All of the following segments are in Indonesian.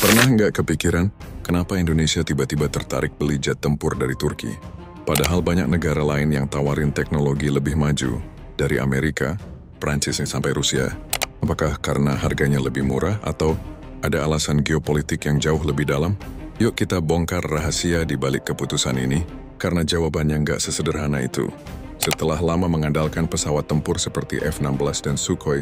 Pernah nggak kepikiran kenapa Indonesia tiba-tiba tertarik beli jet tempur dari Turki? Padahal banyak negara lain yang tawarin teknologi lebih maju, dari Amerika, Prancis sampai Rusia. Apakah karena harganya lebih murah atau ada alasan geopolitik yang jauh lebih dalam? Yuk kita bongkar rahasia di balik keputusan ini, karena jawabannya nggak sesederhana itu. Setelah lama mengandalkan pesawat tempur seperti F-16 dan Sukhoi,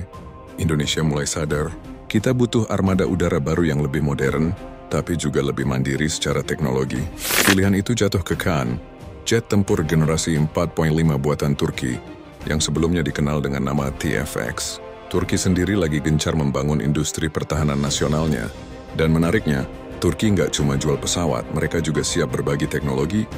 Indonesia mulai sadar, kita butuh armada udara baru yang lebih modern, tapi juga lebih mandiri secara teknologi. Pilihan itu jatuh ke Kaan, jet tempur generasi 4.5 buatan Turki, yang sebelumnya dikenal dengan nama TFX. Turki sendiri lagi gencar membangun industri pertahanan nasionalnya. Dan menariknya, Turki nggak cuma jual pesawat, mereka juga siap berbagi teknologi.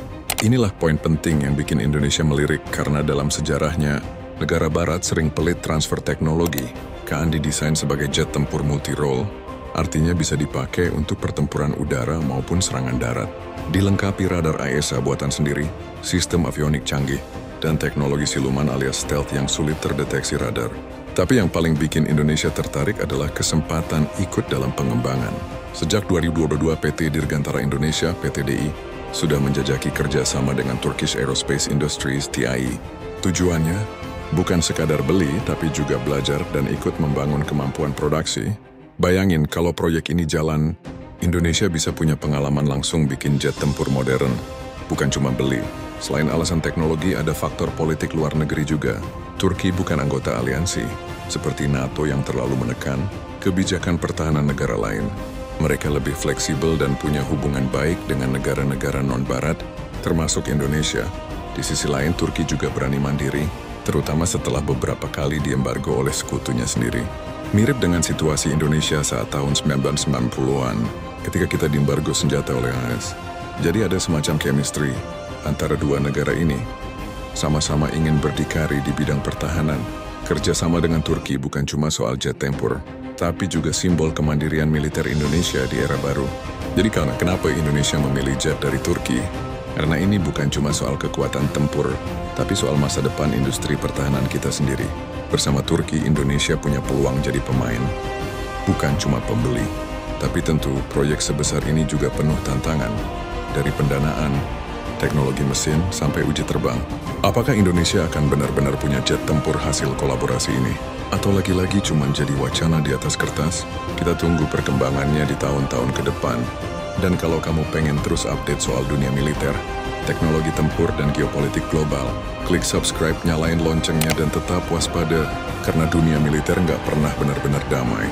Inilah poin penting yang bikin Indonesia melirik, karena dalam sejarahnya, negara barat sering pelit transfer teknologi. Kaan didesain sebagai jet tempur multi-role, artinya bisa dipakai untuk pertempuran udara maupun serangan darat. Dilengkapi radar AESA buatan sendiri, sistem avionik canggih, dan teknologi siluman alias stealth yang sulit terdeteksi radar. Tapi yang paling bikin Indonesia tertarik adalah kesempatan ikut dalam pengembangan. Sejak 2022 PT Dirgantara Indonesia (PTDI) sudah menjajaki kerjasama dengan Turkish Aerospace Industries (TAI). Tujuannya bukan sekadar beli, tapi juga belajar dan ikut membangun kemampuan produksi. Bayangin kalau proyek ini jalan, Indonesia bisa punya pengalaman langsung bikin jet tempur modern. Bukan cuma beli. Selain alasan teknologi, ada faktor politik luar negeri juga. Turki bukan anggota aliansi, seperti NATO yang terlalu menekan kebijakan pertahanan negara lain. Mereka lebih fleksibel dan punya hubungan baik dengan negara-negara non-barat, termasuk Indonesia. Di sisi lain, Turki juga berani mandiri, terutama setelah beberapa kali diembargo oleh sekutunya sendiri. Mirip dengan situasi Indonesia saat tahun 1990-an, ketika kita diembargo senjata oleh AS. Jadi ada semacam chemistry antara dua negara ini. Sama-sama ingin berdikari di bidang pertahanan. Kerjasama dengan Turki bukan cuma soal jet tempur, tapi juga simbol kemandirian militer Indonesia di era baru. Jadi kenapa Indonesia memilih jet dari Turki? Karena ini bukan cuma soal kekuatan tempur, tapi soal masa depan industri pertahanan kita sendiri. Bersama Turki, Indonesia punya peluang jadi pemain. Bukan cuma pembeli, tapi tentu proyek sebesar ini juga penuh tantangan. Dari pendanaan, teknologi mesin, sampai uji terbang. Apakah Indonesia akan benar-benar punya jet tempur hasil kolaborasi ini? Atau lagi-lagi cuma jadi wacana di atas kertas? Kita tunggu perkembangannya di tahun-tahun ke depan. Dan kalau kamu pengen terus update soal dunia militer, teknologi tempur dan geopolitik global, klik subscribe, nyalain loncengnya, dan tetap waspada, karena dunia militer nggak pernah benar-benar damai.